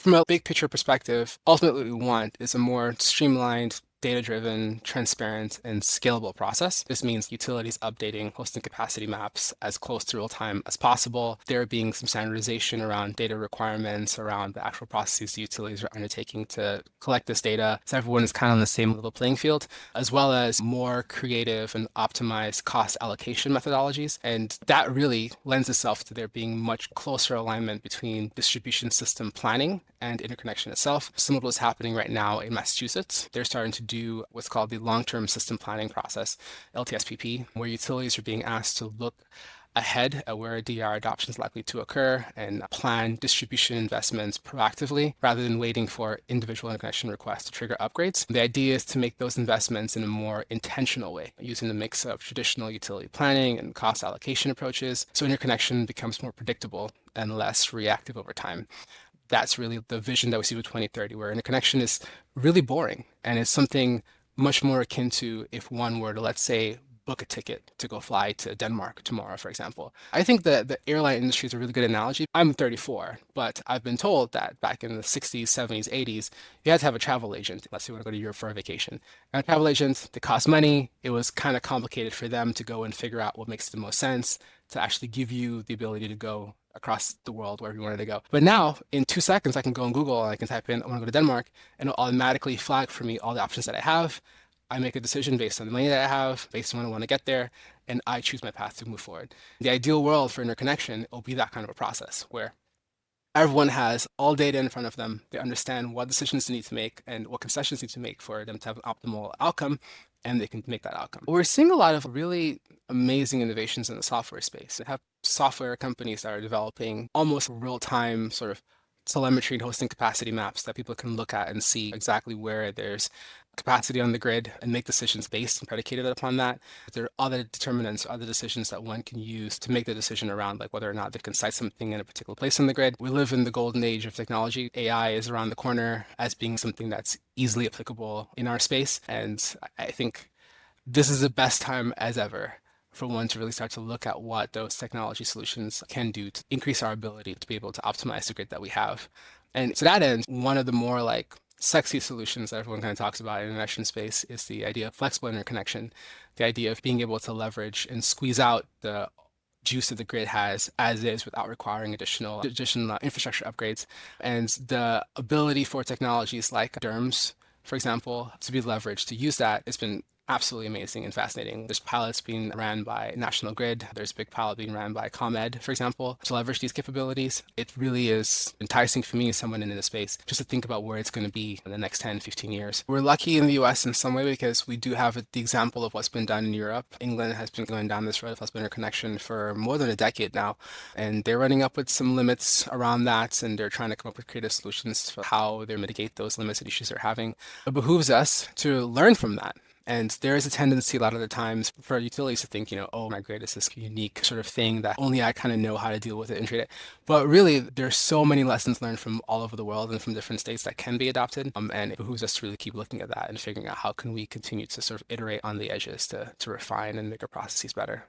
From a big picture perspective, ultimately what we want is a more streamlined, data-driven, transparent, and scalable process. This means utilities updating hosting capacity maps as close to real time as possible. There being some standardization around data requirements, around the actual processes the utilities are undertaking to collect this data, so everyone is kind of on the same level playing field, as well as more creative and optimized cost allocation methodologies. And that really lends itself to there being much closer alignment between distribution system planning and interconnection itself. Similar to what's happening right now in Massachusetts. They're starting to do what's called the long-term system planning process, LTSPP, where utilities are being asked to look ahead at where DER adoption is likely to occur and plan distribution investments proactively rather than waiting for individual interconnection requests to trigger upgrades. The idea is to make those investments in a more intentional way, using a mix of traditional utility planning and cost allocation approaches, so interconnection becomes more predictable and less reactive over time. That's really the vision that we see with 2030, where interconnection is really boring and it's something much more akin to if one were to, let's say, book a ticket to go fly to Denmark tomorrow, for example. I think that the airline industry is a really good analogy. I'm 34, but I've been told that back in the 60s, 70s, 80s, you had to have a travel agent. Let's say you want to go to Europe for a vacation. And a travel agent, they cost money. It was kind of complicated for them to go and figure out what makes the most sense to actually give you the ability to go across the world wherever you wanted to go. But now, in 2 seconds, I can go on Google and I can type in, I want to go to Denmark, and it'll automatically flag for me all the options that I have. I make a decision based on the money that I have, based on when I want to get there, and I choose my path to move forward. The ideal world for interconnection will be that kind of a process where everyone has all data in front of them. They understand what decisions they need to make and what concessions they need to make for them to have an optimal outcome, and they can make that outcome. We're seeing a lot of really amazing innovations in the software space. We have software companies that are developing almost real-time sort of telemetry and hosting capacity maps that people can look at and see exactly where there's capacity on the grid and make decisions based and predicated upon that. There are other determinants, other decisions that one can use to make the decision around like whether or not they can site something in a particular place on the grid. We live in the golden age of technology. AI is around the corner as being something that's easily applicable in our space. And I think this is the best time as ever for one to really start to look at what those technology solutions can do to increase our ability to be able to optimize the grid that we have. And to that end, one of the more like sexy solutions that everyone kind of talks about in the interconnection space is the idea of flexible interconnection, the idea of being able to leverage and squeeze out the juice that the grid has as is without requiring additional infrastructure upgrades, and the ability for technologies like DERMS, for example, to be leveraged to use that has been absolutely amazing and fascinating. There's pilots being ran by National Grid. There's a big pilot being ran by ComEd, for example, to leverage these capabilities. It really is enticing for me as someone in the space just to think about where it's going to be in the next 10, 15 years. We're lucky in the US in some way because we do have the example of what's been done in Europe. England has been going down this road of flexible interconnection for more than a decade now, and they're running up with some limits around that, and they're trying to come up with creative solutions for how they mitigate those limits and issues they're having. It behooves us to learn from that. And there is a tendency a lot of the times for utilities to think, oh, my grid is this unique sort of thing that only I kind of know how to deal with it and treat it. But really, there's so many lessons learned from all over the world and from different states that can be adopted. And it behooves us to really keep looking at that and figuring out how can we continue to sort of iterate on the edges to refine and make our processes better.